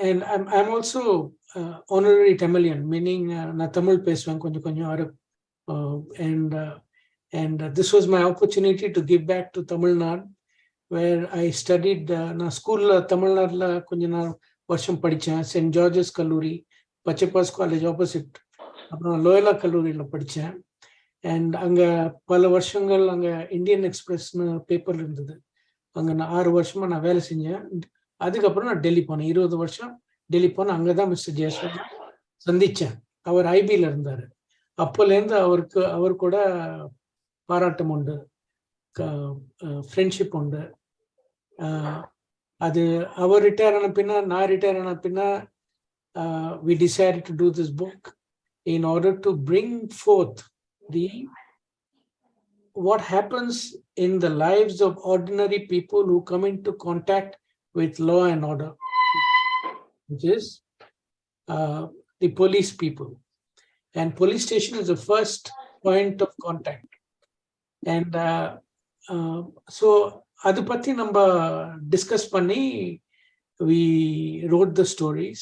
and I'm also honorary Tamilian, meaning na Tamil பேசுவேன் கொஞ்சம் கொஞ்சம் and this was my opportunity to give back to Tamil Nadu, where I studied na school Tamil Nadu la கொஞ்ச நாள் வருஷம் படிச்சேன். St. George's கல்லூரி, Pachaiyappas college opposite, அப்புறம் Loyola கல்லூரியில படிச்சேன். அண்ட் அங்க பல வருஷங்கள் அங்க இந்தியன் எக்ஸ்பிரஸ்னு பேப்பர் இருந்தது, அங்க நான் 6 வருஷமா நான் வேலை செஞ்சேன். அதுக்கப்புறம் நான் டெல்லி போனேன், 20 வருஷம் டெல்லி போனேன். அங்கதான் மிஸ்டர் ஜெயஸ்வால் சந்திச்சேன். அவர் ஐபியில் இருந்தாரு. அப்போலேருந்து அவர் கூட பாராட்டம் உண்டு, ஃப்ரெண்ட்ஷிப் உண்டு. அது அவர் ரிட்டையர் ஆன பின்னா, நான் ரிட்டையர் ஆன பின்னா, we decided to do this book in order to bring forth what happens in the lives of ordinary people who come into contact with law and order, which is the police people. And police station is the first point of contact. And so adu patti namba discuss panni we wrote the stories.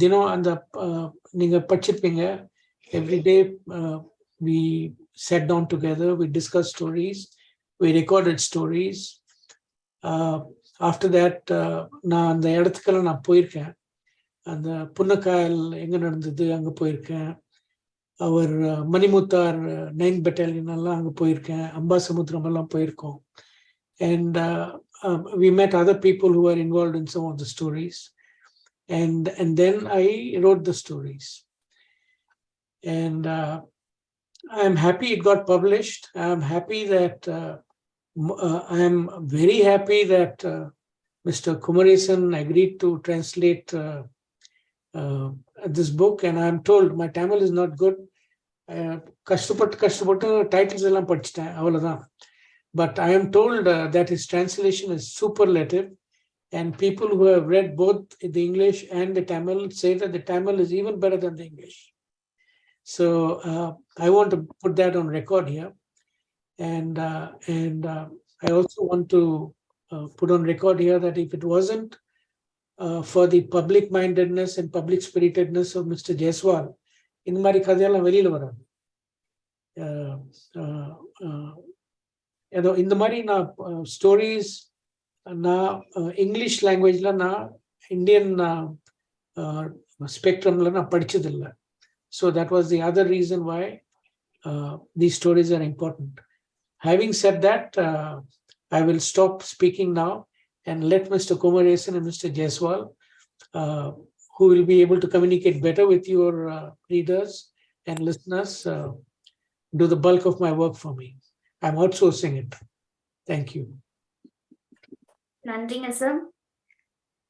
தினம் அந்த நீங்க படிச்சிருப்பீங்க, every day we sat down together, we discussed stories, we recorded stories. After that நான் அந்த இடத்துக்கெல்லாம் நான் போயிருக்கேன். அந்த புன்னக்காயல் எங்க நடந்தது அங்க போயிருக்கேன். அவர் மணிமுத்தார் 9th Battalion எல்லாம் அங்க போயிருக்கேன். அம்பாசமுத்திரம் எல்லாம் போயிருக்கோம். And we met other people who were involved in some of the stories. And then I wrote the stories. And I'm happy it got published. I'm happy that I'm very happy that Mr. Kumaresan agreed to translate this book. And I'm told my Tamil is not good. கஷ்டப்பட்டு titles எல்லாம் படிச்சிட்டேன், அவ்வளவுதான். But I am told that his translation is superlative. And people who have read both the English and the Tamil say that the Tamil is even better than the English. So I want to put that on record here. And I also want to put on record here that if it wasn't for the public-mindedness and public-spiritedness of Mr. Jaiswal, இந்த மாதிரி கதையெல்லாம் வெளியில வராது. இந்த மாதிரி நான் stories நான் English லாங்குவேஜ்ல நான் இந்தியன் ஸ்பெக்ட்ரம்ல நான் படிச்சதில்லை. So that was the other reason why these stories are important. Having said that, I will stop speaking now and let Mr. Kumaresan and Mr. Jaiswal, who will be able to communicate better with your readers and listeners, do the bulk of my work for me. I'm outsourcing it. Thank you. நன்றிங்க sir.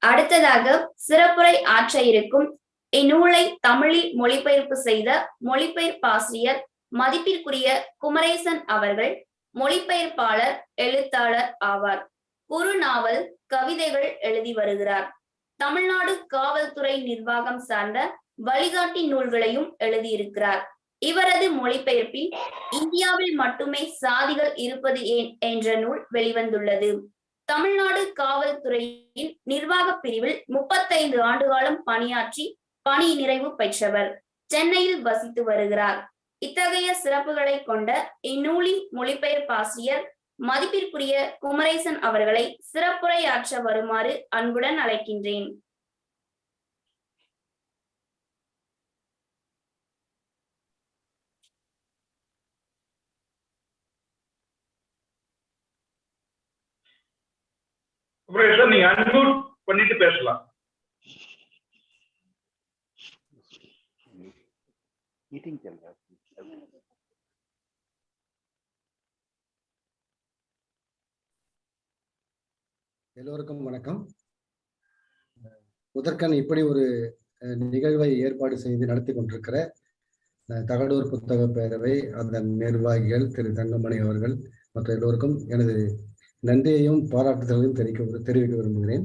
அடுத்ததாக சிறப்புரை ஆற்ற இருக்கும் இந்நூலை தமிழில் மொழிபெயர்ப்பு செய்த மொழிபெயர்ப்பாசிரியர் மதிப்பிற்குரிய குமரேசன் அவர்கள் மொழிபெயர்ப்பாளர், எழுத்தாளர் ஆவார். குறுநாவல், கவிதைகள் எழுதி வருகிறார். தமிழ்நாடு காவல்துறை நிர்வாகம் சார்ந்த வழிகாட்டி நூல்களையும் எழுதியிருக்கிறார். இவரது மொழிபெயர்ப்பில் இந்தியாவில் மட்டுமே சாதிகள் இருப்பது ஏன் என்ற நூல் வெளிவந்துள்ளது. தமிழ்நாடு காவல்துறையின் நிர்வாக பிரிவில் 35 ஆண்டுகாலம் பணியாற்றி பணி நிறைவு பெற்றவர். சென்னையில் வசித்து வருகிறார். இத்தகைய சிறப்புகளை கொண்ட இந்நூலின் மொழிபெயர்ப்பாசிரியர் மதிப்பிற்குரிய குமரேசன் அவர்களை சிறப்புரையாற்ற வருமாறு அன்புடன் அழைக்கின்றேன். நீங்க அன்மியூட் பண்ணிட்டு பேசலாம். எல்லோருக்கும் வணக்கம். முதற்கண் இப்படி ஒரு நிகழ்வை ஏற்பாடு செய்து நடத்தி கொண்டிருக்கிற தகடூர் புத்தக பேரவை அதன் நிர்வாகிகள் திரு தங்கமணி அவர்கள் மற்ற எல்லோருக்கும் எனது நன்றியையும் பாராட்டுதலையும் தெரிவிக்க விரும்புகிறேன்.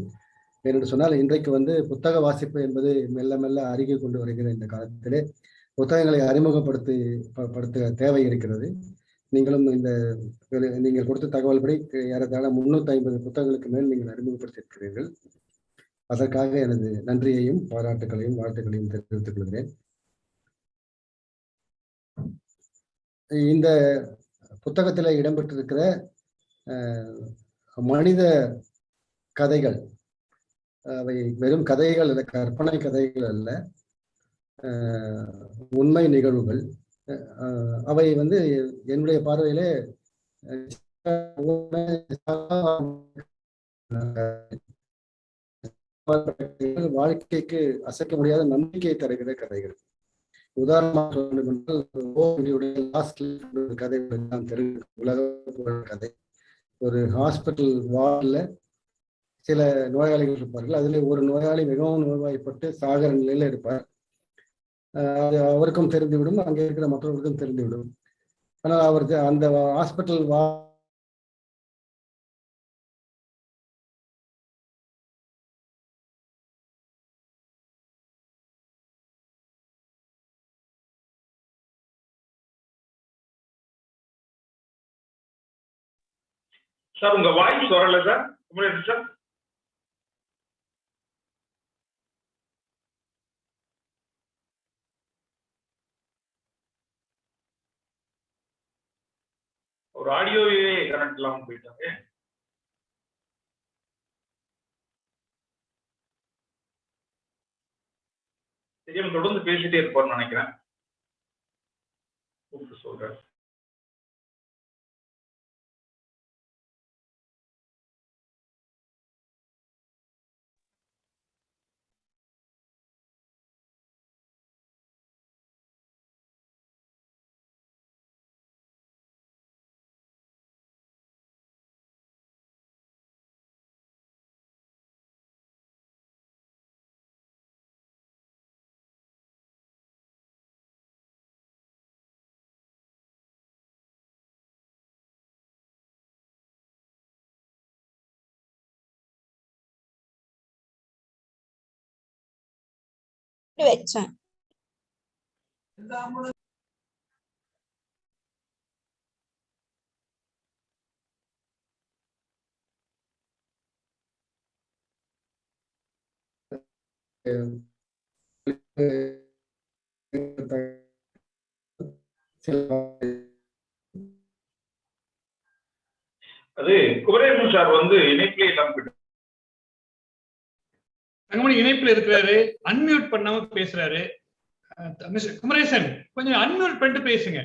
ஏனென்று சொன்னால், இன்றைக்கு புத்தக வாசிப்பு என்பது மெல்ல மெல்ல அருகே கொண்டு வருகிற இந்த காலத்திலே புத்தகங்களை அறிமுகப்படுத்த தேவை இருக்கிறது. நீங்களும் நீங்கள் கொடுத்த தகவல் படி ஏறத்தாழ 350 புத்தகங்களுக்கு மேல் நீங்கள் அறிமுகப்படுத்தியிருக்கிறீர்கள். அதற்காக எனது நன்றியையும் பாராட்டுகளையும் வாழ்த்துக்களையும் தெரிவித்துக் கொள்கிறேன். இந்த புத்தகத்தில் இடம்பெற்றிருக்கிற மனித கதைகள் அவை வெறும் கதைகள் அல்ல, கற்பனை கதைகள் அல்ல, உண்மை நிகழ்வுகள். அவை என்னுடைய பார்வையிலே வாழ்க்கைக்கு அசைக்க முடியாத நம்பிக்கையை தருகிற கதைகள். உதாரணமாக கதைகள் எல்லாம் தெரியும். உலக கதை. ஒரு ஹாஸ்பிட்டல் வார்டில் சில நோயாளிகள் இருப்பார்கள். அதில் ஒரு நோயாளி மிகவும் நோய்வாய்ப்பட்டு சாகர நிலையில இருப்பார். அது அவருக்கும் தெரிந்துவிடும், அங்கே இருக்கிற மற்றவர்களுக்கும் தெரிந்துவிடும். ஆனால் அவருக்கு அந்த ஹாஸ்பிட்டல் சார் உங்க வாய்ஸ் வரல சார். சார் ஒரு ஆடியோவே கனெக்ட் இல்லாம போயிட்டாங்க. தெரியாம தொடர்ந்து பேசிட்டே இருப்பார்னு நினைக்கிறேன். சொல்றேன். வச்சேன். அது குமரேசன் சார் இணைப்பிலே இல்லாம போயிட்டு. தங்கமணி இணைப்புல இருக்கிறாரு, அன்மியூட் பண்ணாம பேசுறாரு. குமரேசன் கொஞ்சம் அன்மியூட் பண்ணிட்டு பேசுங்க.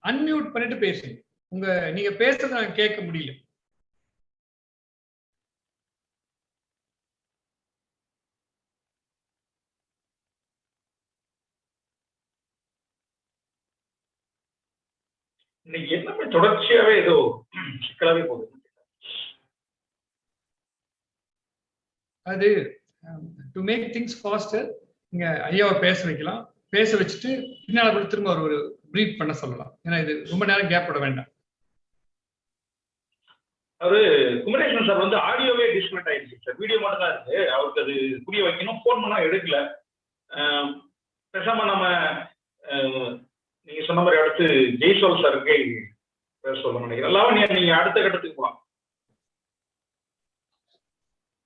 அன்மியூட் பண்ணிட்டு பேசுங்க. நீங்க பேசுறத நான் கேட்க முடியல. இன்னைக்கு எல்லாமே தொடர்ச்சியாவே ஏதோ சிக்கலாவே போகுது. அது டு மேக் திங்ஸ் ஃபாஸ்டர் நீங்க ஐயாவை பேச வைக்கலாம். பேச வச்சுட்டு பின்னால கூட திரும்ப ஒரு பிரீஃப் பண்ண சொல்லலாம். ஏன்னா இது ரொம்ப நேரம் கேப் விட வேண்டாம். குமரேசன் சார் ஆடியோவே டிஸ்கனெக்ட் ஆயிடுச்சு சார். வீடியோ மட்டும் தான் இருக்கு. அவருக்கு அது புரிய வைக்கணும். போன் பண்ணா எடுக்கல. பேசாம நம்ம நீங்க சொன்ன மாதிரி அடுத்து ஜெய்சோல் சாருக்கு பேச சொல்ல நினைக்கிறேன். லாவண்யா நீங்க அடுத்த கட்டத்துக்கு போலாம்.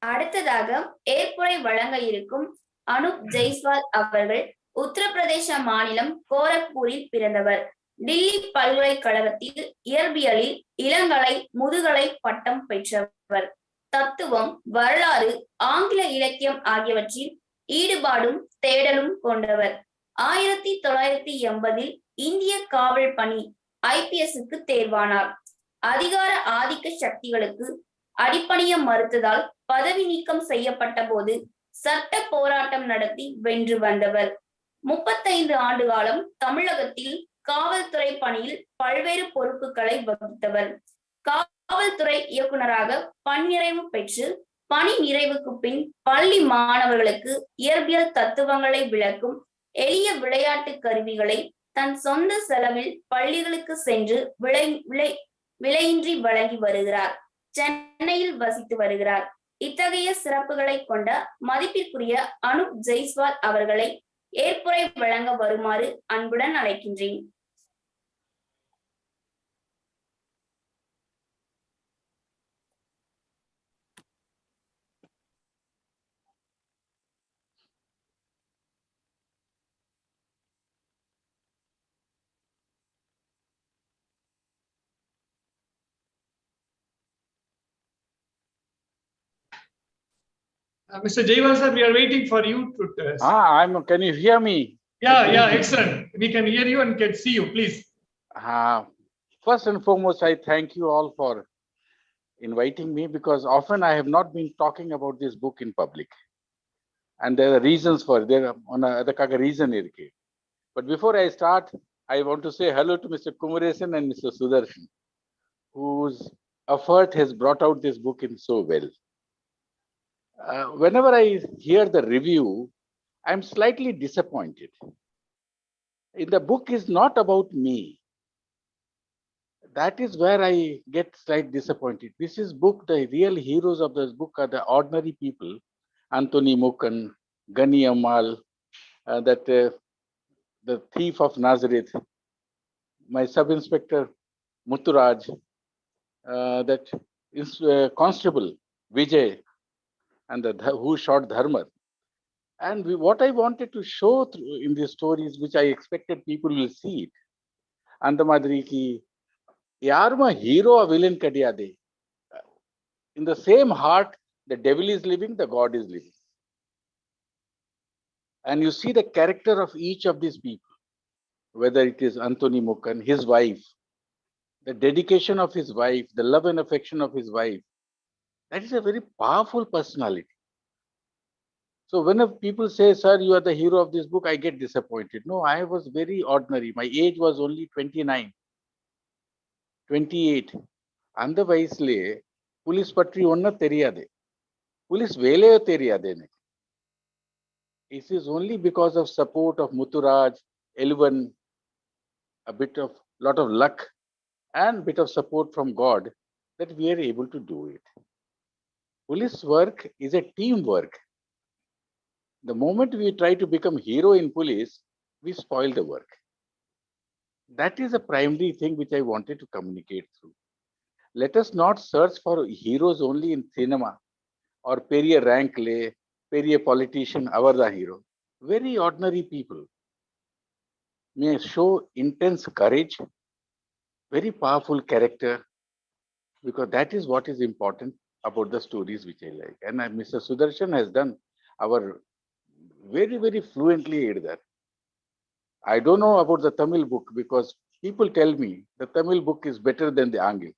அடுத்ததாக ஏற்புரை வழங்க இருக்கும் அனுப் ஜெய்ஸ்வால் அவர்கள் உத்தரப்பிரதேச மாநிலம் கோரக்பூரில் பிறந்தவர். டில்லி பல்கலைக்கழகத்தில் இயற்பியலில் இளங்கலை முதுகலை பட்டம் பெற்றவர். தத்துவம், வரலாறு, ஆங்கில இலக்கியம் ஆகியவற்றில் ஈடுபாடும் தேடலும் கொண்டவர். 1980 இந்திய காவல் பணி IPS-க்கு தேர்வானார். அதிகார ஆதிக்க சக்திகளுக்கு அடிப்பணிய மறுத்ததால் பதவி நீக்கம் செய்யப்பட்ட போது சட்ட போராட்டம் நடத்தி வென்று வந்தவர். 35 ஆண்டு காலம் தமிழகத்தில் காவல்துறை பணியில் பல்வேறு பொறுப்புகளை வகித்தவர். காவல்துறை இயக்குநராக பணிநிறைவு பெற்று பணி நிறைவுக்கு பின் பள்ளி மாணவர்களுக்கு இயற்பியல் தத்துவங்களை விளக்கும் எளிய விளையாட்டு கருவிகளை தன் சொந்த செலவில் பள்ளிகளுக்கு சென்று விலையின்றி வழங்கி வருகிறார். சென்னையில் வசித்து வருகிறார். இத்தகைய சிறப்புகளை கொண்ட மதிப்பிற்குரிய அனுப் ஜெய்ஸ்வால் அவர்களை ஏற்புரை வழங்க வருமாறு அன்புடன் அழைக்கின்றேன். Mr. Jaiwal sir, we are waiting for you to. Can you hear me? Yeah, excellent. We can hear you and can see you, please. First and foremost, I thank you all for inviting me, because often I have not been talking about this book in public. And there are reasons for it. There are reason irke. But before I start, I want to say hello to Mr. Kumaresan and Mr. Sudarshan, whose effort has brought out this book in so well. Whenever I hear the review, I'm slightly disappointed. The book is not about me. That is where I get slightly disappointed. This is book, the real heroes of this book are the ordinary people. Anthony Mukan, Gani Amal, the thief of Nazareth, my sub-inspector Mutturaj, constable Vijay, and who shot Dharma. And what I wanted to show through in these stories, which I expected people will see it, and the madri ki yarma hero or villain kadiyade. In the same heart, the devil is living, the God is living. And you see the character of each of these people, whether it is Anthony Mukan, his wife, the dedication of his wife, the love and affection of his wife. That is a very powerful personality. So when people say, sir, you are the hero of this book, I get disappointed. No, I was very ordinary. My age was only 29, 28. And the vayasle, police patri onna theriyade. Police vele theriyade. It is only because of support of Mutturaj, Elvan, lot of luck, and bit of support from God that we are able to do it. Police work is a teamwork. The moment we try to become hero in police, we spoil the work. That is a primary thing which I wanted to communicate through. Let us not search for heroes only in cinema or periya rank le, periya politician, avarda hero. Very ordinary people may show intense courage, very powerful character, because that is what is important about the stories which I like. And Mr. Sudarshan has done our very, very fluently that. I don't know about the Tamil book because people tell me the Tamil book is better than the Angli.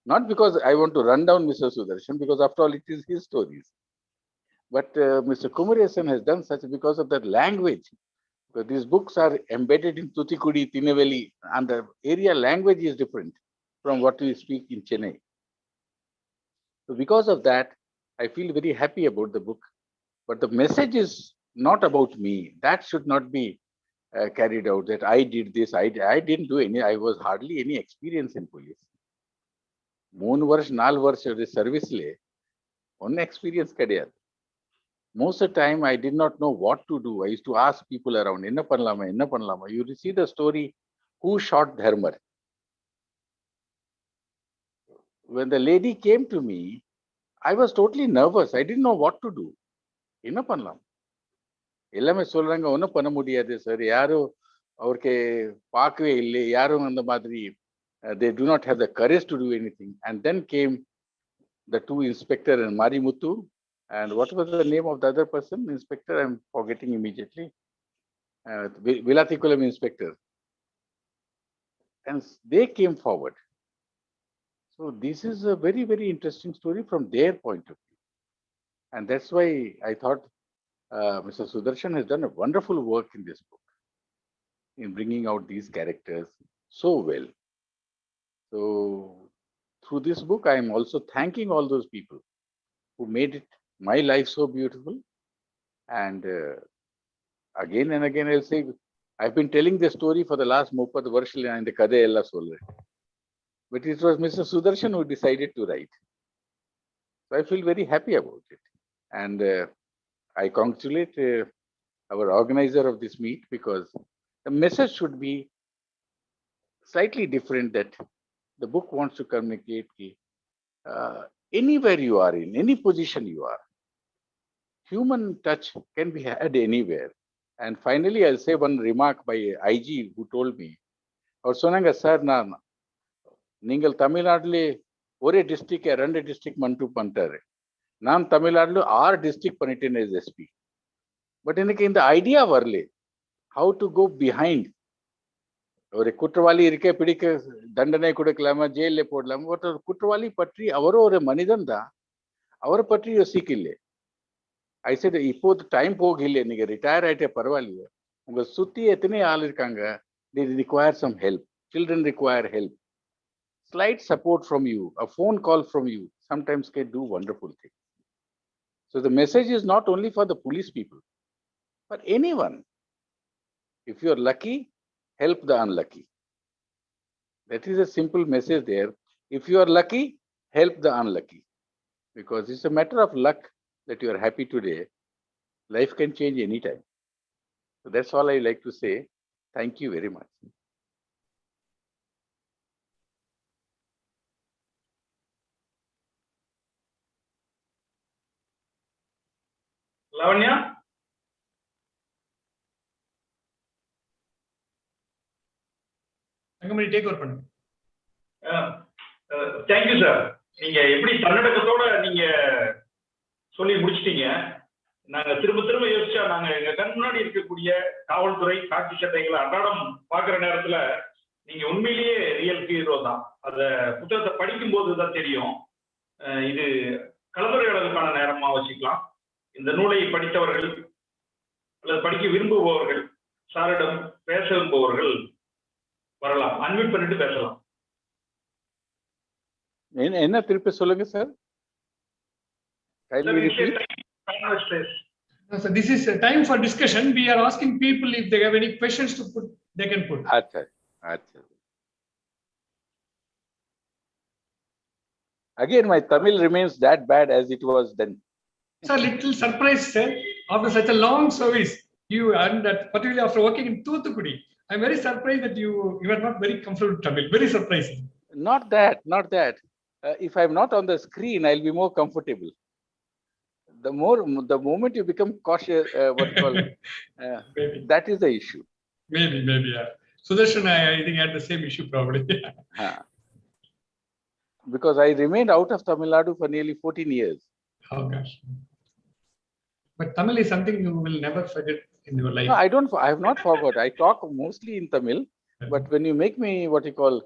Not because I want to run down Mr. Sudarshan, because after all, it is his stories. But Mr. Kumaresan has done such because of that language. Because these books are embedded in Tutikudi, Tineveli, and the area language is different from what we speak in Chennai. So because of that, I feel very happy about the book. But the message is not about me. That should not be carried out, that I did this, I didn't do any, I was hardly any experience in police. 3 ವರ್ಷ 4 ವರ್ಷ service le one experience kadiyadu. Most of the time I did not know what to do. I used to ask people around, enna pannalama. You see the story, who shot Dharma. When the lady came to me, I was totally nervous. I didn't know what to do. Enna pannalama. எல்லாமே சொல்றாங்க, ஒன்றும் பண்ண முடியாது sir, யாரும் அவருக்கு பார்க்கவே இல்லை, யாரும் அந்த மாதிரி they do not have the courage to do anything. And then came the 2 inspector and Marimuthu, and what was the name of the other person, inspector, I'm forgetting immediately, Vilatikulam inspector, and they came forward. So this is a very, very interesting story from their point of view, and that's why I thought Mr. Sudarshan has done a wonderful work in this book in bringing out these characters so well. So through this book, I am also thanking all those people who made it my life so beautiful. And again and again, I'll say, I've been telling the story for the last 30 varshal and the Kade ella solle. But it was Mr. Sudarshan who decided to write. So I feel very happy about it. And I congratulate our organizer of this meet, because the message should be slightly different, that the book wants to communicate anywhere you are in, any position you are, human touch can be had anywhere. And finally, I'll say one remark by IG who told me, or sonanga sir, ningal Tamil Nadu le ore district 2 district mantu pantare. நான் தமிழ்நாடுல 6 district பண்ணிட்டேன் as SP. But எனக்கு இந்த idea வரல, how to go behind. ஒரு குற்றவாளி இருக்க பிடிக்க தண்டனை கொடுக்கலாமா, ஜெயில போடலாமா, பட் ஒரு குற்றவாளி பற்றி அவரும் ஒரு மனிதன் தான், அவரை பற்றி யோசிக்கல. ஐ said இப்போது டைம் போகல, நீங்க ரிட்டையர் ஆயிட்டே பரவாயில்லையே, உங்க சுத்தி எத்தனை ஆள் இருக்காங்க, they require some help, children require help, slight support from you, a phone call from you sometimes can do wonderful things. So the message is not only for the police people, but anyone. If you are lucky, help the unlucky. That is a simple message there. If you are lucky, help the unlucky. Because it's a matter of luck that you are happy today. Life can change anytime. So that's all I like to say. Thank you very much. Lavanya, Thangamani take over பண்ணுங்க. Thank you sir. நீங்க எப்படி தன்னடக்கத்தோட நீங்க சொல்லி முடிச்சிட்டீங்க. நாங்க திரும்ப திரும்ப யோசிச்சா, நாங்க எங்க கண் முன்னாடி இருக்கக்கூடிய காவல்துறை காட்சி சட்டைகளை அன்றாடம் பாக்குற நேரத்துல நீங்க உண்மையிலேயே ரியல் ஹீரோ தான். அத புத்தகத்தை படிக்கும் போதுதான் தெரியும். இது கலந்துரையாடலுக்கான நேரமா வச்சுக்கலாம். இந்த நூலை படித்தவர்கள் அல்லது படிக்க விரும்புபவர்கள், சாரிடம் பேச விரும்புபவர்கள் வரலாம், அன்மியூட் பண்ணிட்டு பேசலாம். என்ன திருப்பி சொல்லுங்க sir. So this is a time for discussion. We are asking people if they have any questions to put, they can put. Acha. Again, my Tamil remains that bad as it was then. Sir, little surprised, sir. After such a long service, you and that, particularly after working in Thuthukudi, I'm very surprised that you are not very comfortable with Tamil. Very surprising. Not that. If I'm not on the screen, I'll be more comfortable. The moment you become cautious, what you call, that is the issue. Maybe, yeah. Sudarshan, I think had the same issue probably. Because I remained out of Tamil Nadu for nearly 14 years. Oh gosh. But Tamil is something you will never forget in your life. No, I have not forgot. I talk mostly in Tamil, but when you make me what you call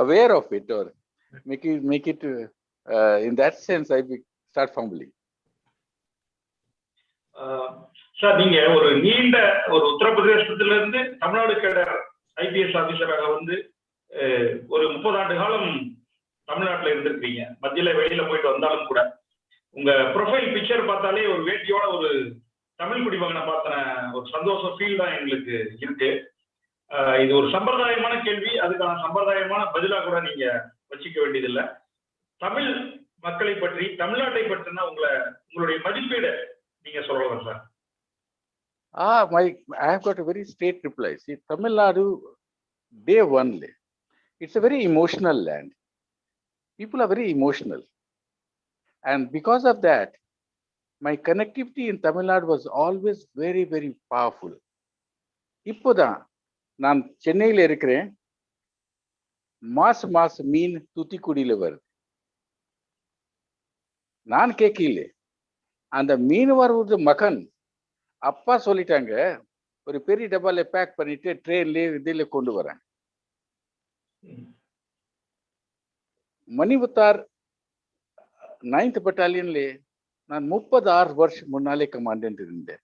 aware of it, or make it in that sense, I start fumbling. Sir, நீங்க ஒரு நீண்ட ஒரு உத்தரப்பிரதேசத்துல இருந்து தமிழ்நாடு கேடர் IPS ஆபீசராக வந்து ஒரு 30 ஆண்டு காலம் தமிழ்நாட்டுல இருந்திருக்கீங்க. மத்தியில வெளியில போயிட்டு வந்தாலும் கூட உங்க ப்ரொஃபைல் பிக்சர் பார்த்தாலே ஒரு வேட்டியோட ஒரு தமிழ் குடிமகனை பார்த்த ஒரு சந்தோஷம் ஃபீல் தான் எங்களுக்கு இருக்கு. இது ஒரு சம்பிரதாயமான கேள்வி, அதுக்கான சம்பிரதாயமான பதிலா கூட நீங்க வச்சுக்க வேண்டியதில்லை. தமிழ் மக்களை பற்றி, தமிழ்நாட்டை பற்றினா உங்களுடைய மதிப்பீடு நீங்க சொல்லலாம் sir. I have got a very straight reply. See, Tamil Nadu, day one, it's a very emotional land. People are very emotional. And because of that, my connectivity in Tamil Nadu was always very, very powerful. இப்போதான் நான் சென்னையில் இருக்கிறேன், மாச மீன் தூத்துக்குடியில வருது. நான் கேட்கல, அந்த மீன் வருவது மகன் அப்பா சொல்லிட்டாங்க, ஒரு பெரிய டப்பால பேக் பண்ணிட்டு ட்ரெயின்ல இதில் கொண்டு வரேன். மணிமுத்தார் 9th பட்டாலியன்ல நான் 36 வருஷம் முன்னாலே கமாண்டன்ட் இருந்தேன்.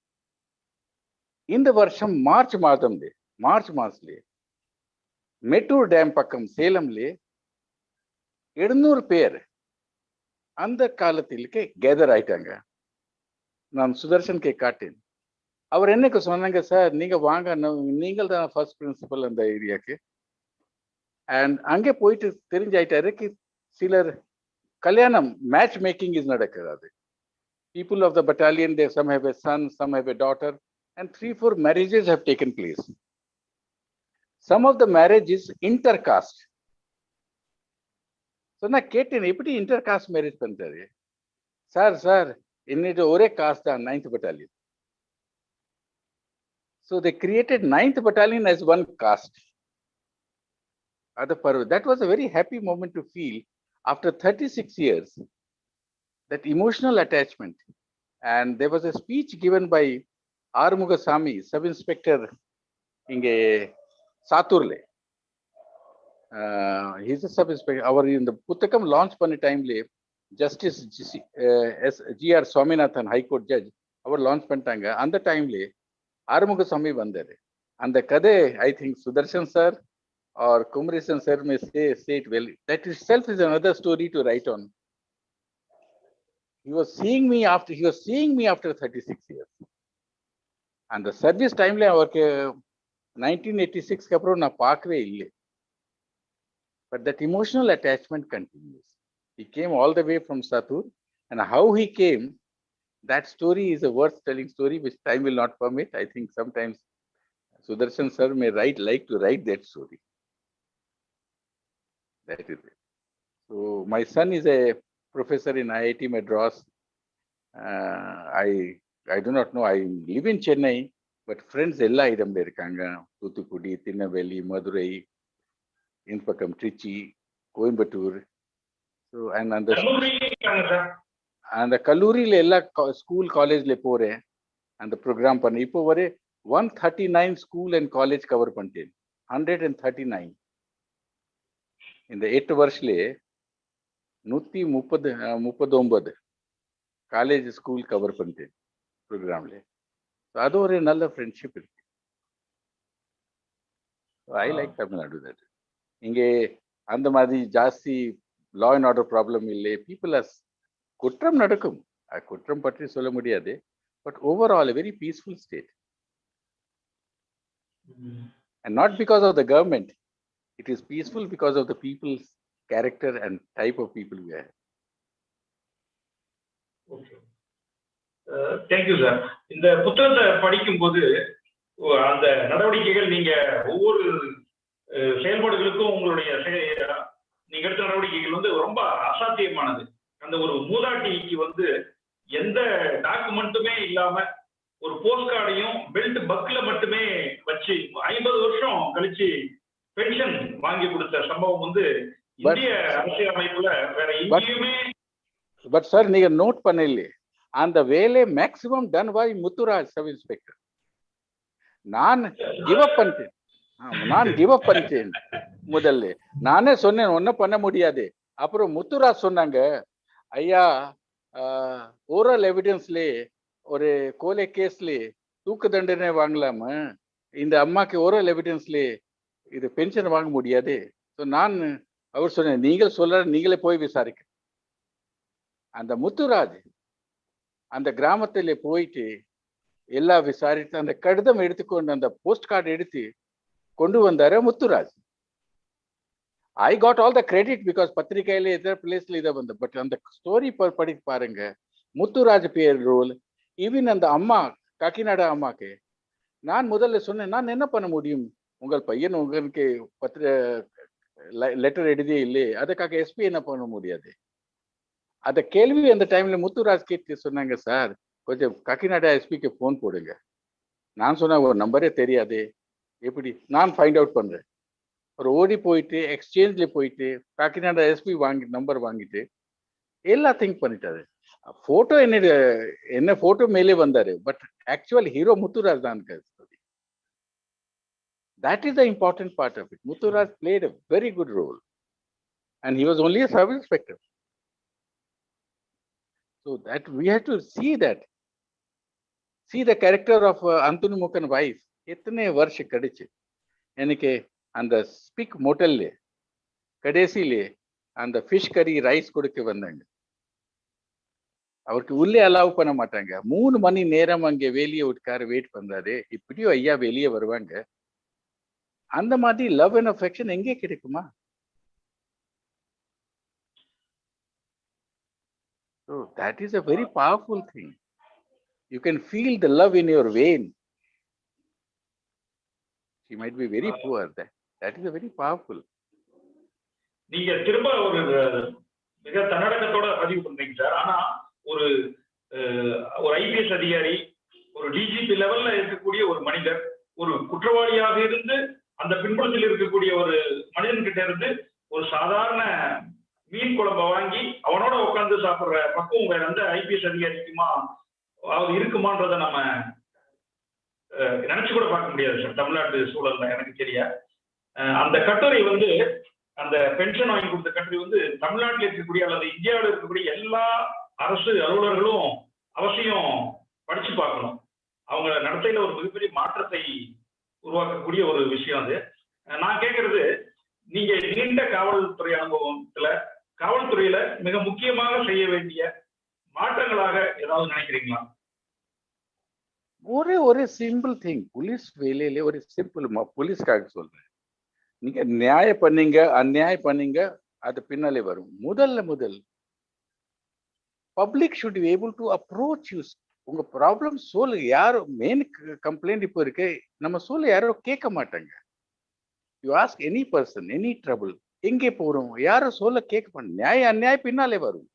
இந்த வருஷம் மார்ச் மாசத்துல மெட்டூர் டேம் பக்கம் சேலம்ல 700 பேர் அந்த காலத்திற்கு கேதர் ஆயிட்டாங்க. நான் சுதர்ஷனுக்கு காட்டேன். அவர் என்னக்கு சொன்னாங்க, சார் நீங்க வாங்க, நீங்கள் தான் ஃபர்ஸ்ட் பிரின்சிபல் அந்த ஏரியாக்கு. அண்ட் அங்கே போயிட்டு தெரிஞ்சாயிட்டாரு சிலர் கல்யாணம் மேட்ச் மேக்கிங் இஸ் நடக்கிறது. People of the battalion, some have a son, some have a daughter, and 3-4 marriages have taken place. Some of the marriage is intercaste. So நான் கேட்டேன், எப்படி இன்டர்காஸ்ட் மேரேஜ் பண்றாரு? சார் என்னோட ஒரே காஸ்ட் தான் 9th battalion. So they created 9th battalion as one caste. That was a very happy moment to feel after 36 years. that emotional attachment. And there was a speech given by Arumugasamy, sub-inspector in Saturle. He's a sub-inspector. In the Puttakam launch panna time, Justice G.R. Swaminathan, High Court judge, our launch pantanga. And the time, Arumugasamy vandare. And the Kade, I think Sudarshan sir or Kumarisan sir may say it well. That itself is another story to write on. He was seeing me after 36 years. And the service time, our 1986 kapro na paakve ille. But that emotional attachment continues. He came all the way from Satur, and how he came, that story is a worth telling story, which time will not permit. I think sometimes Sudarshan sir may like to write that story. That is it. So my son is a professor in IIT Madras. I do not know. I live in Chennai, but friends ella idamle irukanga. Thuthukudi, Tinnavelli, Madurai, in Pakam, Trichy, Coimbatore. So and the Kalluri le ella school college le pore and the program panni ipo vare 139 school and college cover pante 139 in the 8 ವರ್ಷ le 139 college school cover pante program le. So adu oru nalla friendship irukku. So I like Tamil Nadu that. Inge அந்த மாதிரி ஜாஸ்தி law and order problem இல்லை. People are குற்றம் நடக்கும். குற்றம் பற்றி சொல்ல முடியாது. But overall a very peaceful state. And not because of the government. It is peaceful because of the people's character and type of people we are. Okay. Thank you, sir. இந்த புத்தகத்தை படிக்கும்போது அந்த நடவடிக்கைகள் நீங்க ஒவ்வொரு செயல்பாடுகளுக்கும் உங்களுடைய நீங்க எடுத்த நடவடிக்கைகள் வந்து ரொம்ப அசாத்தியமானது. அந்த ஒரு மூதாட்டிக்கு வந்து எந்த டாக்குமெண்ட்டுமே இல்லாம ஒரு போஸ்ட் கார்டையும் பெல்ட் பக்ல மட்டுமே வச்சு 50 வருஷம் கழிச்சு பென்ஷன் வாங்கி கொடுத்த சம்பவம் வந்து இந்திய அரசியலமைப்புல வேற எங்கேயுமே. பட் சார் நீங்க நோட் பண்ணல, அந்த வேலை maximum done by Muthuraj sub inspector. நான் கிவ் அப் பண்ணிட்டேன் முதல்ல. நானே சொன்னேன் ஒன்னும் பண்ண முடியாது. அப்புறம் முத்துராஜ் சொன்னாங்க, ஐயா ஓரல் எவிடன்ஸ்ல ஒரு கோலை கேஸ்ல தூக்கு தண்டனை வாங்கலாமா, இந்த அம்மாக்கு ஓரல் எவிடன்ஸ்ல இது பென்ஷன் வாங்க முடியாது. நான் அவர் சொன்னேன், நீங்கள் சொல்ற நீங்களே போய் விசாரிக்க. அந்த முத்துராஜ் அந்த கிராமத்துல போயிட்டு எல்லாம் விசாரித்து அந்த கடிதம் எடுத்துக்கொண்டு அந்த போஸ்ட் கார்டு எடுத்து கொண்டு வந்தாரு Muthuraj. I got all the credit because பத்திரிகையில இதர பிளேஸ்ல இதை வந்து. பட் அந்த ஸ்டோரி படி பாருங்க, முத்துராஜ் பேர் ரோல். ஈவன் அந்த அம்மா காக்கிநாடா அம்மாக்கு நான் முதல்ல சொன்னேன், நான் என்ன பண்ண முடியும், உங்கள் பையன் உங்களுக்கு லெட்டர் எழுதியே இல்லை, அதுக்காக எஸ்பி என்ன பண்ண முடியாது. அந்த கேள்வி அந்த டைம்ல முத்துராஜ் கேட்டு சொன்னாங்க, சார் கொஞ்சம் காக்கிநாடா எஸ்பிக்கு போன் போடுங்க. நான் சொன்ன ஒரு நம்பரே தெரியாது, எப்படி நான் ஃபைண்ட் அவுட் பண்றேன். ஒரு ஓடி போயிட்டு எக்ஸ்சேஞ்ச்ல போயிட்டு காக்கிநாடா எஸ்பி நம்பர் வாங்கிட்டு எல்லாம் திங்க் பண்ணிட்டாரு. போட்டோ என்ன போட்டோ மேலே வந்தாரு, பட் ஆக்சுவல் ஹீரோ முத்துராஜ் தான். That is the important part of it. Mutturaj played a very good role, and he was only a sub inspector. So that we have to see the character of Antony Mukan wife. इतने वर्ष कड़िचे यानी அந்த ஸ்பிக் மோட்டல்ல கடைசியில அந்த fish கறி rice கொடுக்க வந்தாங்க. அவருக்கு உள்ளே அலோவ் பண்ண மாட்டாங்க. 3 மணி நேரம் அங்கே வெளியே உட்கார வெயிட் பண்றாரு. இப்படியும் ஐயா வெளியே வருவாங்க. அந்த மாதிரி லவ் அண்ட் அஃபெக்ஷன் எங்கே கிடைக்குமா? So that is a very powerful thing. You can feel the love in your vein. She might be very poor. That is a very powerful. நீங்க திரும்ப ஒரு மிக தன்னடக்கத்தோட பதிவு பண்றீங்க சார். ஆனா ஒரு ஐபிஎஸ் அதிகாரி, ஒரு டிஜிபி லெவல்ல இருக்கக்கூடிய ஒரு மனிதர், ஒரு குற்றவாளியாக இருந்து அந்த பின்புலத்தில் இருக்கக்கூடிய ஒரு மனிதன் கிட்ட இருந்து ஒரு சாதாரண மீன் குழம்ப வாங்கி அவனோட உட்காந்து சாப்பிடுற பக்குவம் வேற எந்த ஐபிஎஸ் அதிகாரிக்குமா அது இருக்குமான்றத நம்ம நினைச்சு கூட பார்க்க முடியாது சார் தமிழ்நாட்டு சூழல்ல எனக்கு தெரிய. அந்த கட்டுரை வந்து அந்த பென்ஷன் வாங்கி கொடுத்த கட்டுரை வந்து தமிழ்நாட்டில் இருக்கக்கூடிய அல்லது இந்தியாவில் இருக்கக்கூடிய எல்லா அரசு அலுவலர்களும் அவசியம் படிச்சு பார்க்கணும். அவங்க நடத்தையில ஒரு மிகப்பெரிய மாற்றத்தை உருவாக்கக்கூடிய ஒரு விஷயம் அது. நான் கேட்கறது, நீங்க நீண்ட காவல்துறை அனுபவத்துல காவல்துறையில மிக முக்கியமாக செய்ய வேண்டிய மாற்றங்களாக ஏதாவது நினைக்கிறீங்களா? ஒரே சிம்பிள் திங், போலீஸ் வேலையில ஒரு சிம்பிள் போலீஸ்காக சொல்றேன். நீங்க நியாயம் பண்ணீங்க அநியாயம் பண்ணீங்க அது பின்னாலே வரும். முதல் public should be able to approach you. உங்க ப்ராப்ளம் சொல்ல யாரும் மெயின் கம்ப்ளைண்ட் இப்போ இருக்கு, நம்ம சொல்ல யாரும் கேட்க மாட்டாங்க. You ask any person any trouble, எங்கே போறோம் யாரும் சொல்ல கேட்க மாட்டாங்க. நியாயம் அநியாயம் பின்னாலே வரும்.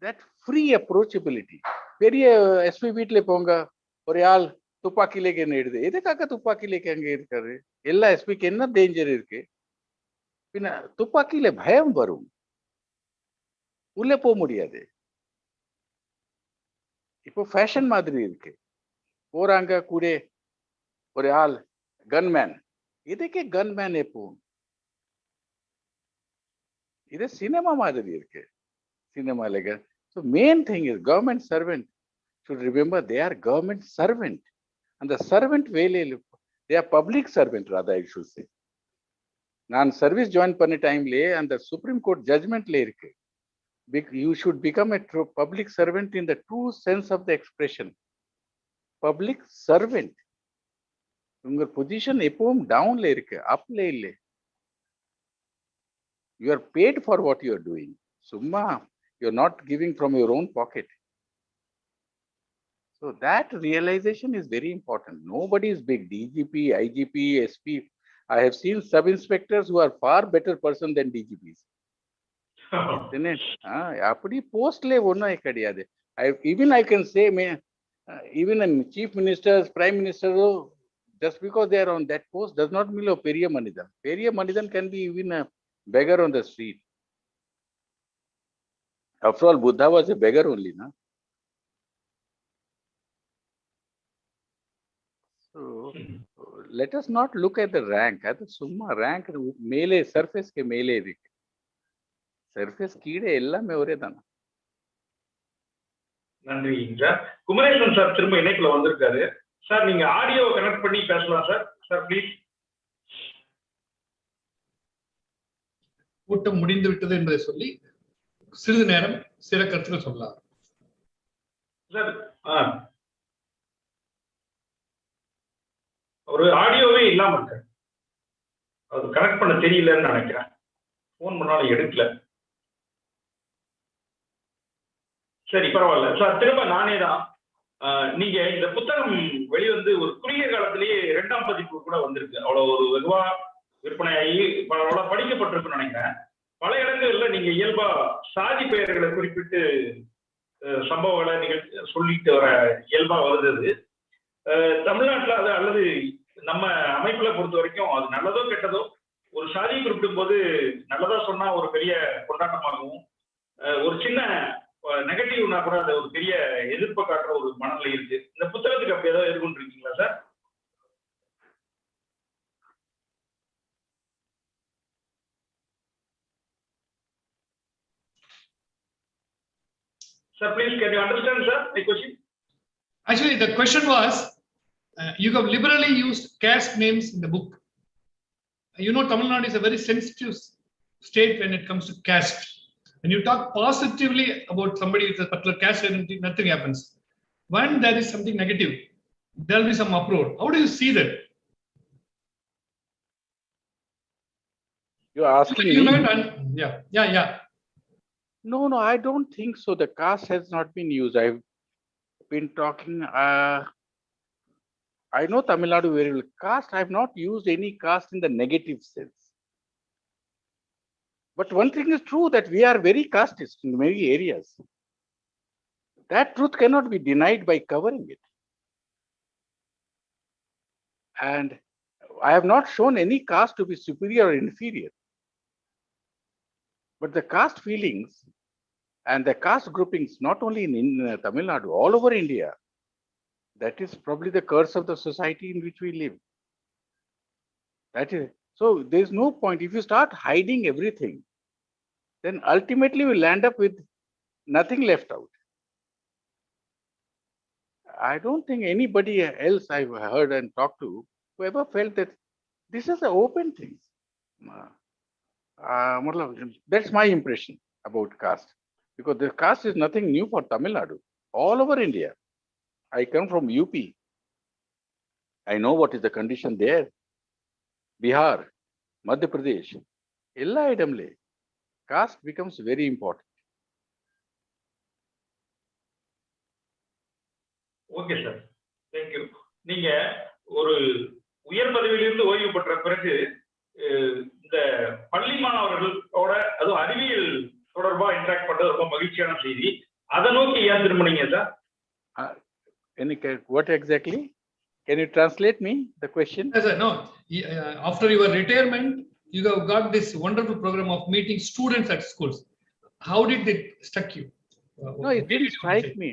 That free approachability. பெரிய எஸ்பி வீட்டுல போங்க, ஒரு ஆள் துப்பாக்கி லேக்க எடுது, எதுக்காக துப்பாக்கி லேக்க அங்க இருக்காரு? எல்லா எஸ்பிக்கு என்ன டேஞ்சர் இருக்கு? பின்ன துப்பாக்கியில பயம் வரும், உள்ள போக முடியாது. இப்போ ஃபேஷன் மாதிரி இருக்கு, போறாங்க கூட ஒரு ஆள் கன்மேன், எதுக்கே கன்மேன் எப்போ? இது சினிமா மாதிரி இருக்கு, சினிமால. So main thing is government servant should remember they are government servant, and the servant வேலையில they are public servant rather I should say. நான் சர்வீஸ் ஜாயின் பண்ண டைம்லயே அந்த சுப்ரீம் கோர்ட் ஜட்ஜ்மெண்ட்ல இருக்கு, you should become a public servant in the true sense of the expression. Public servant. உங்க position எப்பவும் டவுன்ல இருக்கு, அப்ல இல்ல. You are paid for what you are doing. சும்மா you're not giving from your own pocket. So that realization is very important. Nobody is big. DGP, IGP, SP. I have seen sub-inspectors who are far better person than DGPs. அப்படி போஸ்ட்ல ஒன்றும் கிடையாது. Even I can say, even a chief ministers, prime minister, just because they are on that post does not mean a பெரிய மனிதன். பெரிய மனிதன் can be even a beggar on the street. After all, Buddha was a beggar only, na? So let us not look at the rank. அது சும்மா rank மேலே சர்ஃபேஸ்க்கு மேலே இருக்கு, surface கீழே எல்லாமே ஒரே தானே. நன்றி சார். குமரேசன் சார் திரும்ப இணைப்புல வந்திருக்காரு. சார் நீங்க ஆடியோ கனெக்ட் பண்ணி பேசலாம் சார். Sir please. கூட்டம் முடிந்து விட்டது என்பதை சொல்லி சிறிது நேரம் சில கருத்துக்கள் சொல்லலாம் சார். ஒரு ஆடியோவே இல்லாம இருக்கு, அது கனெக்ட் பண்ண தெரியலன்னு நினைக்கிறேன். போன் பண்ணாலும் எடுக்கல. சரி பரவாயில்ல சார், திரும்ப நானே தான். நீங்க இந்த புத்தகம் வெளிவந்து ஒரு குறுகிய காலத்திலேயே 2ஆம் பதிப்பு கூட வந்திருக்கு. அவ்வளவு ஒரு வெகுவா விற்பனையாகி பலரோட படிக்கப்பட்டிருக்குன்னு நினைக்கிறேன். பல இடங்கள்ல நீங்க இயல்பா சாதி பெயர்களை குறிப்பிட்டு சம்பவங்களை நீங்கள் சொல்லிட்டு வர இயல்பா வருது. தமிழ்நாட்டில் அது அல்லது நம்ம அமைப்புல பொறுத்த வரைக்கும் அது நல்லதோ கெட்டதோ, ஒரு சாதியை குறிப்பிடும் போது நல்லதா சொன்னா ஒரு பெரிய கொண்டாட்டமாகவும், ஒரு சின்ன நெகட்டிவ்னா கூட அது ஒரு பெரிய எதிர்ப்பை காட்டுற ஒரு மனநிலை இருக்கு. இந்த புத்தகத்துக்கு அப்படி ஏதாவது எதிர்கொண்டிருக்கீங்களா sir? Sir, please, can you understand, sir, my question? Actually, the question was, you have liberally used caste names in the book. You know, Tamil Nadu is a very sensitive state when it comes to caste. When you talk positively about somebody with a particular caste identity, nothing happens. When there is something negative, there will be some uproar. How do you see that? You are asking me? Yeah. No, I don't think so. The caste has not been used. I've been talking. I know Tamil Nadu very well. Caste, I have not used any caste in the negative sense. But one thing is true, that we are very casteist in many areas. That truth cannot be denied by covering it. And I have not shown any caste to be superior or inferior. But the caste feelings and the caste groupings, not only in Tamil Nadu, all over India, that is probably the curse of the society in which we live. That is, so there's no point. If you start hiding everything, then ultimately we'll end up with nothing left out. I don't think anybody else I've heard and talked to who ever felt that this is an open thing. That's my impression about caste. Because the caste is nothing new for Tamil Nadu. All over India. I come from UP. I know what is the condition there. Bihar, Madhya Pradesh, ella idamle, caste becomes very important. Okay sir, thank you. நீங்க ஒரு உயர் பதவியிலிருந்து ஓய்வு பெற்ற பிறகு இந்த பள்ளி மாணவர்களோட அதுவும் அறிவியல் தொடர்பா இன்டராக்ட் பண்றது ரொம்ப மகிழ்ச்சியான செய்தி. அதை நோக்கி ஏன் திரும்பினீங்க sir? What exactly? Can you translate me the question? Yes, sir. No. After your retirement, you have got this wonderful program of meeting students at schools. How did it struck you? No, it didn't strike me.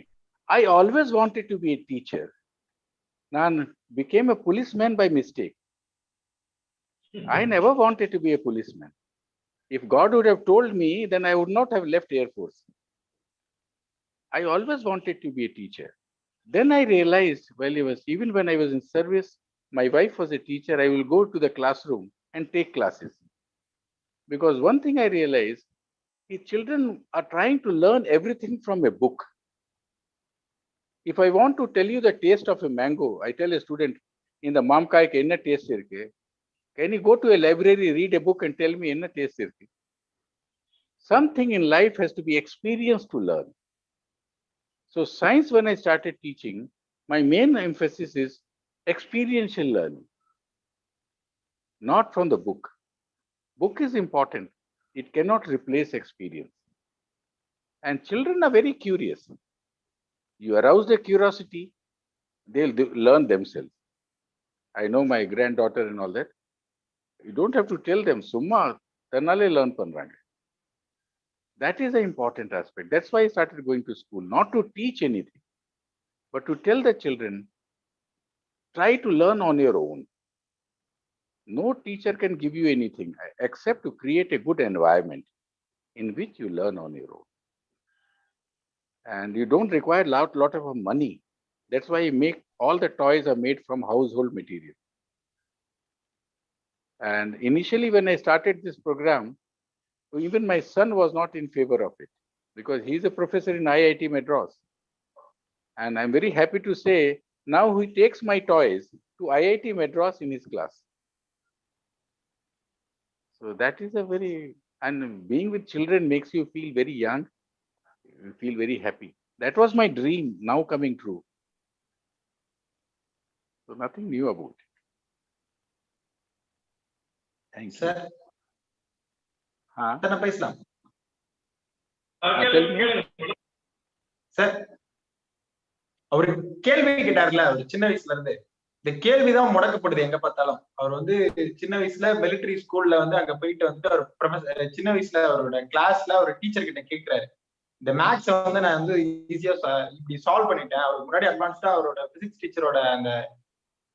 I always wanted to be a teacher. I became a policeman by mistake. I never wanted to be a policeman. If God would have told me, then I would not have left Air Force. I always wanted to be a teacher. Then I realized, even when I was in service, my wife was a teacher, I will go to the classroom and take classes. Because one thing I realized, children are trying to learn everything from a book. If I want to tell you the taste of a mango, I tell a student, in the mamkai ke enna taste irke? Can you go to a library, read a book and tell me enna taste irke? Something in life has to be experienced to learn. So science, when I started teaching, my main emphasis is experiential learning, not from the book. Book is important. It cannot replace experience. And children are very curious. You arouse their curiosity, they'll learn themselves. I know my granddaughter and all that. You don't have to tell them, summa, tanale learn panranga. That is an important aspect. That's why I started going to school, not to teach anything, but to tell the children, try to learn on your own. No teacher can give you anything except to create a good environment in which you learn on your own. And you don't require a lot of money. That's why all the toys are made from household material. And initially when I started this program, even my son was not in favor of it because he's a professor in IIT Madras. And I'm very happy to say now he takes my toys to IIT Madras in his class. So that is and being with children makes you feel very young. You feel very happy. That was my dream now coming true. So nothing new about it. Thank you. Sir. பேசலாம் sir. அவரு கேள்வி கேட்டார்ல, அவர் சின்ன வயசுல இருந்து இந்த கேள்விதான் முடக்கப்படுது எங்க பார்த்தாலும். அவர் சின்ன வயசுல மிலிட்டரி ஸ்கூல்ல அங்க போயிட்டு அவர் சின்ன வயசுல அவரோட கிளாஸ்ல ஒரு டீச்சர் கிட்ட கேட்கிறாரு, இந்த மேக்ஸ் நான் ஈஸியா இப்படி சால்வ் பண்ணிட்டேன். அவருக்கு முன்னாடி அட்வான்ஸ்டா அவரோட பிசிக்ஸ் டீச்சரோட அந்த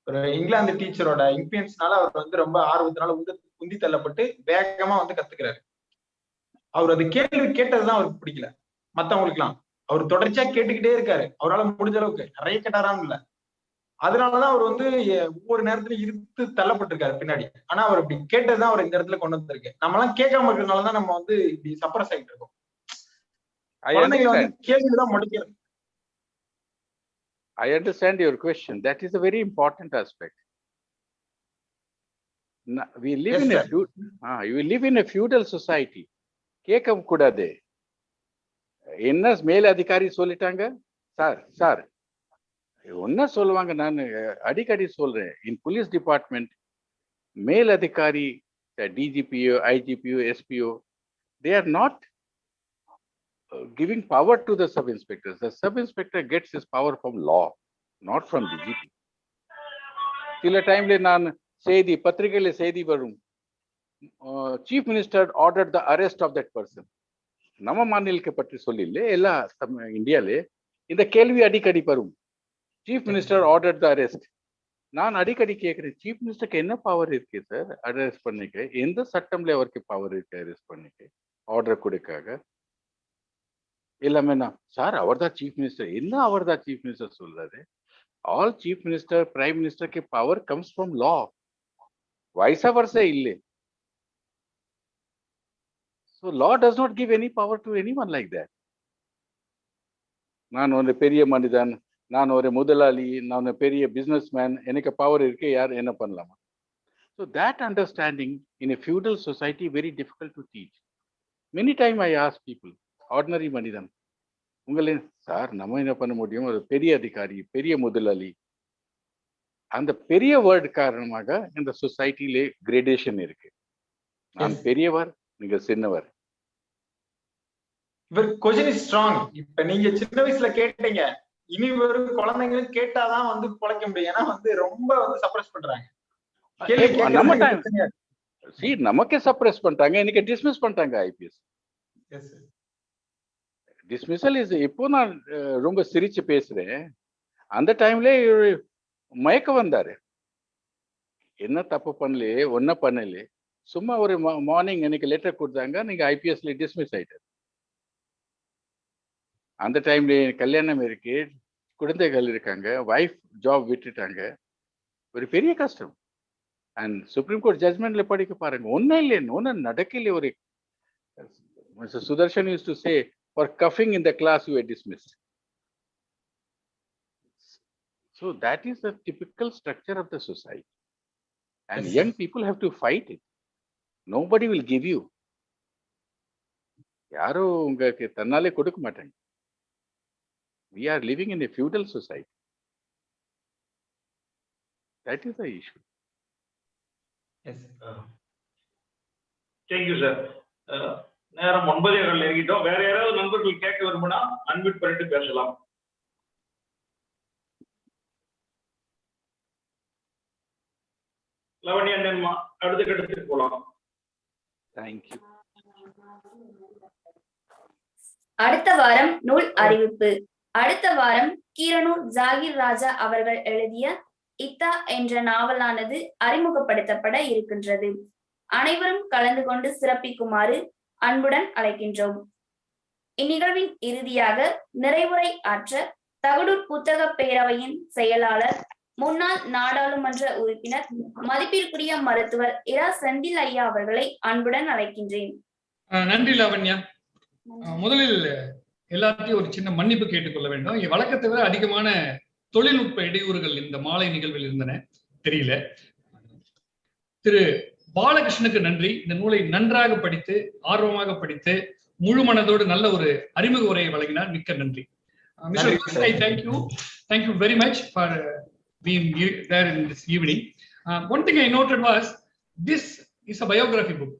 ஒரு இங்கிலாந்து டீச்சரோட இன்ஃபுளுன்ஸ்னால அவர் ரொம்ப ஆர்வத்தினால உந்தி தள்ளப்பட்டு வேகமா கத்துக்கிறாரு. அவர் அது கேள்வி கேட்டதுதான் அவருக்கு பிடிக்கல. மத்தவங்களுக்கு எல்லாம் அவர் தொடர்ச்சியா கேட்டுக்கிட்டே இருக்காரு. அவரால் முடிஞ்ச அளவுக்கு நிறைய கேட்டாராம் இல்ல. அதனாலதான் அவர் ஒவ்வொரு நேரத்துல இருத்து தள்ளப்பட்டிருக்காரு பின்னாடி. ஆனா அவர் இப்படி கேட்டதுதான் அவர் இந்த இடத்துல கொண்டு வந்திருக்கு. நம்ம எல்லாம் கேட்காம இருக்கிறதுனாலதான் நம்ம இப்படி சப்ரஸ் ஆகிட்டு இருக்கோம். கேள்விதான் முடிக்கிறது. I understand your question. That is a very important aspect. We live in a feudal society. கேட்க கூடாது. என்ன மேல் அதிகாரி சொல்லிட்டாங்க, சார் என்ன சொல்லுவாங்க, நான் அடிக்கடி சொல்றேன், இன் போலீஸ் டிபார்ட்மெண்ட் மேல் அதிகாரி, டிஜிபிஓ, ஐஜிபிஓ, SPO, they are not giving power to the sub-inspectors. The sub-inspector gets his power from law, not from DGP. சில டைம்ல நான் பத்திரிகையில செய்தி வரும், chief minister ordered the arrest of that person. நம்ம மாநிலத்தை பற்றி சொல்லில்ல, எல்லா இந்தியாலே இந்த கேள்வி அடிக்கடி வரும். Chief minister order the arrest. நான் அடிக்கடி கேட்கிறேன், சீஃப் மினிஸ்டருக்கு என்ன பவர் இருக்கு சார் அரெஸ்ட் பண்ணிக்க? எந்த சட்டம்ல அவருக்கு பவர் இருக்கு அரெஸ்ட் பண்ணிக்க, ஆர்டர் கொடுக்காக? எல்லாமே நான் சார் அவர் தான் சீஃப் மினிஸ்டர். என்ன அவர் தான் சீஃப் மினிஸ்டர் சொல்றாரு? ஆல் சீஃப் மினிஸ்டர் பிரைம் மினிஸ்டருக்கு power comes from law, vice versa இல்லை. So law does not give any power to anyone like that. நான் ஒரு பெரிய மனிதன், நான் ஒரு முதலாளி, நான் ஒரு பெரிய பிசினஸ்மேன், எனக்கு பவர் இருக்கு, யார் என்ன பண்ணலாமா? So that understanding in a feudal society very difficult to teach. Many time I ask people, ordinary மனிதன், உங்களே சார் நம்ம என்ன பண்ண முடியும்? ஒரு பெரிய அதிகாரி, பெரிய முதலாளி, அந்த பெரிய வேர்டு காரணமாக இந்த சொசைட்டிலே கிரேடேஷன் இருக்கு. நான் பெரியவர், நீங்க சின்னவர். இவர் கொஸ்டின் இஸ் ஸ்ட்ராங். இப்ப நீங்க சின்ன வயசுல கேட்டீங்க, இனி வரும் குழந்தைங்களும் கேட்டாதான் வந்து பொழைக்க முடியும். ஏன்னா வந்து ரொம்ப வந்து சப்ரஸ் பண்றாங்க. நமக்கே சப்ரஸ் பண்றாங்க, இன்னைக்கு டிஸ்மிஸ் பண்றாங்க ஐபிஎஸ். Dismissal is. இப்போ நான் ரொம்ப சிரிச்சு பேசுறேன், அந்த டைம்ல மயக்க வந்தாரு. என்ன தப்பு பண்ணல, ஒன்னும் பண்ணல, சும்மா ஒரு மார்னிங் எனக்கு லெட்டர் கொடுத்தாங்க, நீங்க ஐபிஎஸ்ல டிஸ்மிஸ் ஆயிட்டாரு. அந்த டைம்ல கல்யாணம் இருக்கு, குழந்தைகள் இருக்காங்க, வைஃப் ஜாப் விட்டுட்டாங்க, ஒரு பெரிய கஷ்டம். அண்ட் சுப்ரீம் கோர்ட் ஜட்மெண்ட்ல படிக்க பாருங்க, ஒன்னும் இல்லைன்னு ஒன்னும் நடக்கல. ஒரு Sudarshan used to say, for cuffing in the class you were dismissed. So that is the typical structure of the society, and young people have to fight it. Nobody will give you. யாரோ உங்களுக்கு தன்னாலே கொடுக்க மாட்டாங்க. We are living in a feudal society. That is the issue. Yes. Thank you, sir. நேரம் 9:00 நெருங்கிட்டோம். வேற யாராவது நண்பர்கள் கேட்க விரும்பினா அன்மியூட் பண்ணிட்டு பேசலாம். லவண்யா அண்ணன்மா அடுத்த கட்டத்துக்கு போலாம். Thank you. அடுத்த வாரம் நூல் அறிவிப்பு. அடுத்த வாரம் கீரனூர் ஜாகிர் ராஜா அவர்கள் எழுதிய இத்தா என்ற நாவலானது அறிமுகப்படுத்தப்பட இருக்கின்றது. அனைவரும் கலந்து கொண்டு சிறப்பிக்குமாறு அன்புடன் அழைக்கின்றோம். இந்நிகழ்வின் இறுதியாக நிறைவுரை ஆற்ற தகடூர் புத்தக பேரவையின் செயலாளர், முன்னாள் நாடாளுமன்ற உறுப்பினர், மதிப்பிற்குரிய மருத்துவர் இரா செந்தில் ஐயா அவர்களை அன்புடன் அழைக்கின்றேன். நன்றி லாவண்யா. முதலில் எல்லாத்தையும் ஒரு சின்ன மன்னிப்பு கேட்டுக்கொள்ள வேண்டும். வழக்கத்தை விட அதிகமான தொழில்நுட்ப இடையூறுகள் இந்த மாலை நிகழ்வில் இருந்தன, தெரியல. திரு பாலகிருஷ்ணனுக்கு நன்றி. இந்த நூலை நன்றாக படித்து ஆர்வமாக படித்து முழு மனதோடு நல்ல ஒரு அறிமுக உரையை வழங்கினார். மிக்க நன்றி. Thank you very much for being there in this evening. One thing I noted was, this is a biography book,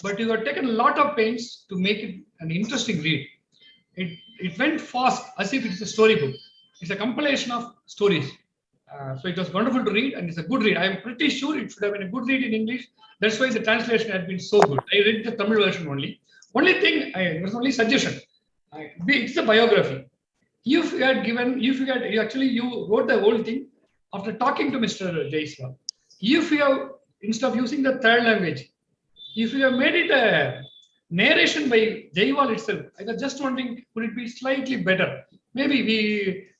but you have taken a lot of pains to make it an interesting read. It went fast as if it's a story book. It's a compilation of stories. So it was wonderful to read, and it's a good read. I am pretty sure it should have been a good read in English. That's why the translation had been so good. I read the Tamil version only. Only thing, there's only suggestion. It's a biography. You wrote the whole thing after talking to Mr. Jaiswal. If you have, instead of using the third language, if you have made it a narration by Jaiswal itself, I was just wondering, could it be slightly better? Maybe we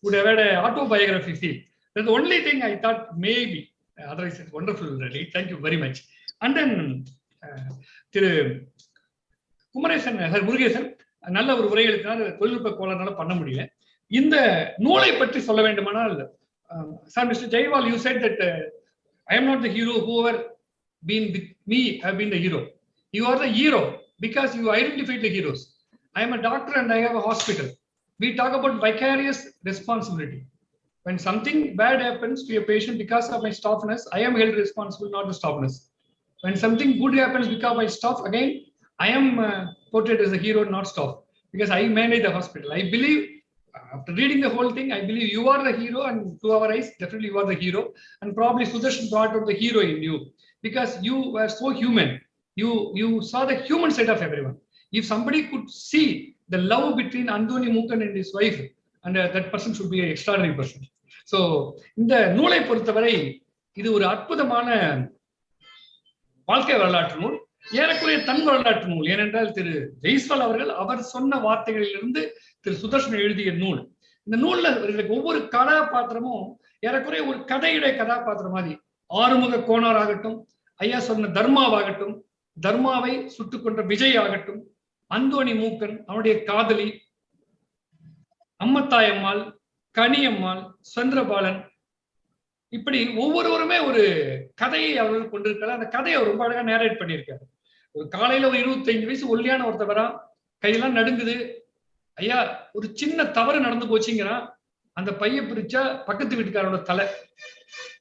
would have had an autobiography feel. That's the only thing I thought maybe. Otherwise, it's wonderful, really. Thank you very much. And then, Thiru Kumaresan sir, Murugesan நல்ல ஒரு உரை எழுதினார். தொழில்நுட்ப கோளாறுனால பண்ண முடியல. இந்த நூலை பற்றி சொல்ல வேண்டுமானால், sir, mister Jaiwal, you said that I am not the hero. Whoever been with me have been the hero. You are the hero because you identified the heroes. I am a doctor and I have a hospital. We talk about vicarious responsibility. When something bad happens to a patient because of my staffness, I am held responsible, not the staffness. When something good happens because of my staff, again, I am portrayed as a hero, not staff, because I manage the hospital. I believe, after reading the whole thing, I believe you are the hero, and to our eyes, definitely you are the hero. And probably Sudarshan brought out the hero in you, because you were so human. You saw the human side of everyone. If somebody could see the love between Andoni Mookan and his wife, and that person should be an extraordinary person. So இந்த நூலை பொறுத்தவரை இது ஒரு அற்புதமான வாழ்க்கை வரலாற்று நூல், ஏறக்குறைய தன் வரலாற்று நூல். ஏனென்றால் திரு ஜெய்ஸ்வால் அவர்கள் அவர் சொன்ன வார்த்தைகளிலிருந்து திரு சுதர்ஷன் எழுதிய நூல். இந்த நூல்ல ஒவ்வொரு கதாபாத்திரமும் ஏறக்குறைய ஒரு கதையுடைய கதாபாத்திரம் மாதிரி. ஆறுமுக கோனார் ஆகட்டும், ஐயா சொன்ன தர்மாவாகட்டும், தர்மாவை சுட்டுக் கொண்ட விஜய் ஆகட்டும், அந்தோணி மூக்கன், அவனுடைய காதலி அம்மத்தாயம்மாள், கனியம்மாள், சந்திரபாலன், இப்படி ஒவ்வொருவருமே ஒரு கதையை அவர்கள் கொண்டிருக்கிறார். அந்த கதையை அவர் ரொம்ப அழகா நேரேட் பண்ணியிருக்காரு. ஒரு காலையில ஒரு 25 வயசு ஒல்லியான ஒருத்தவரா, கையெல்லாம் நடுங்குது, ஐயா ஒரு சின்ன தவறு நடந்து போச்சுங்கிறான். அந்த பைய பிரிச்சா பக்கத்து வீட்டுக்காரோட தலை.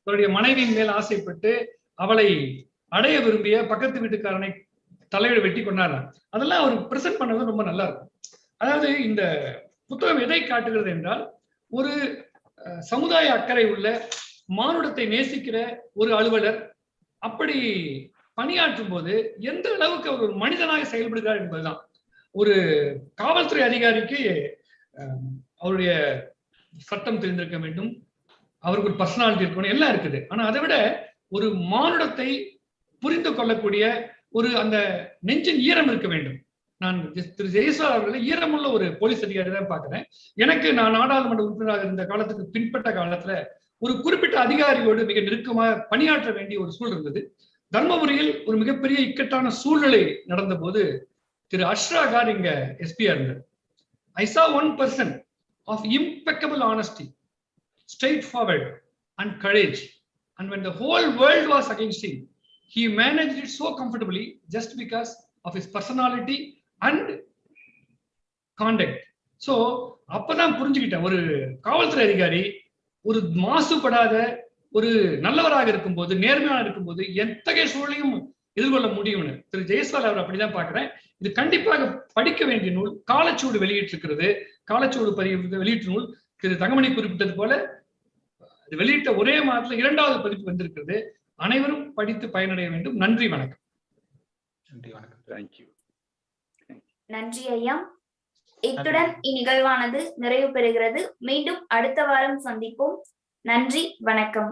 அவருடைய மனைவியின் மேல் ஆசைப்பட்டு அவளை அடைய விரும்பிய பக்கத்து வீட்டுக்காரனை தலையோட வெட்டி கொண்டாடுறான். அதெல்லாம் அவர் பிரசன்ட் பண்ணது ரொம்ப நல்லா இருக்கும். அதாவது இந்த புத்தகம் எதை காட்டுகிறது என்றால், ஒரு சமுதாய அக்கறை உள்ள, மானுடத்தை நேசிக்கிற ஒரு அலுவலர் அப்படி பணியாற்றும் போது எந்த அளவுக்கு அவர் ஒரு மனிதனாக செயல்படுகிறார் என்பதுதான். ஒரு காவல்துறை அதிகாரிக்கு அவருடைய சட்டம் தெரிந்திருக்க வேண்டும், அவருக்கு ஒரு பர்சனாலிட்டி இருக்கணும், எல்லாம் இருக்குது. ஆனா அதை விட ஒரு மானுடத்தை புரிந்து கொள்ளக்கூடிய ஒரு அந்த நெஞ்சின் ஈரம் இருக்க வேண்டும். நான் திரு ஜெய்ஸ்வால் அவர்களை ஈரமுள்ள ஒரு போலீஸ் அதிகாரி தான் பார்க்கிறேன். எனக்கு நான் நாடாளுமன்ற உறுப்பினராக இருந்த காலத்துக்கு பின்பற்ற காலத்துல ஒரு குறிப்பிட்ட அதிகாரியோடு மிக நெருக்கமாக பணியாற்ற வேண்டிய ஒரு சூழல் இருந்தது. தர்மபுரியில் ஒரு மிகப்பெரிய இக்கட்டான சூழ்நிலை நடந்த போது திரு அஷ்ரா கார் இங்க எஸ்பியா இருந்தார். I saw one person of impeccable honesty, straightforward and courage, and when the whole world was against him, he managed it so comfortably just because of his personality and conduct. So அப்பதான் புரிஞ்சுக்கிட்டேன், ஒரு காவல்துறை அதிகாரி ஒரு மாசுபடாத ஒரு நல்லவராக இருக்கும்போது, நேர்மையாக இருக்கும்போது எத்தகைய சூழலையும் எதிர்கொள்ள முடியும்னு திரு ஜெய்ஸ்வால் அவர் அப்படிதான் பாக்குறேன். இது கண்டிப்பாக படிக்க வேண்டிய நூல். காலச்சூடு வெளியிட்டிருக்கிறது. காலச்சூடு வெளியீட்டு நூல் திரு தங்கமணி குறிப்பிட்டது போல இது வெளியிட்ட ஒரே மாதத்துல 2வது பதிப்பு வந்திருக்கிறது. அனைவரும் படித்து பயனடைய வேண்டும். நன்றி, வணக்கம். நன்றி, வணக்கம். தேங்க்யூ. நன்றி ஐயா. இத்துடன் இந்நிகழ்வானது நிறைவு பெறுகிறது. மீண்டும் அடுத்த வாரம் சந்திப்போம். நன்றி, வணக்கம்.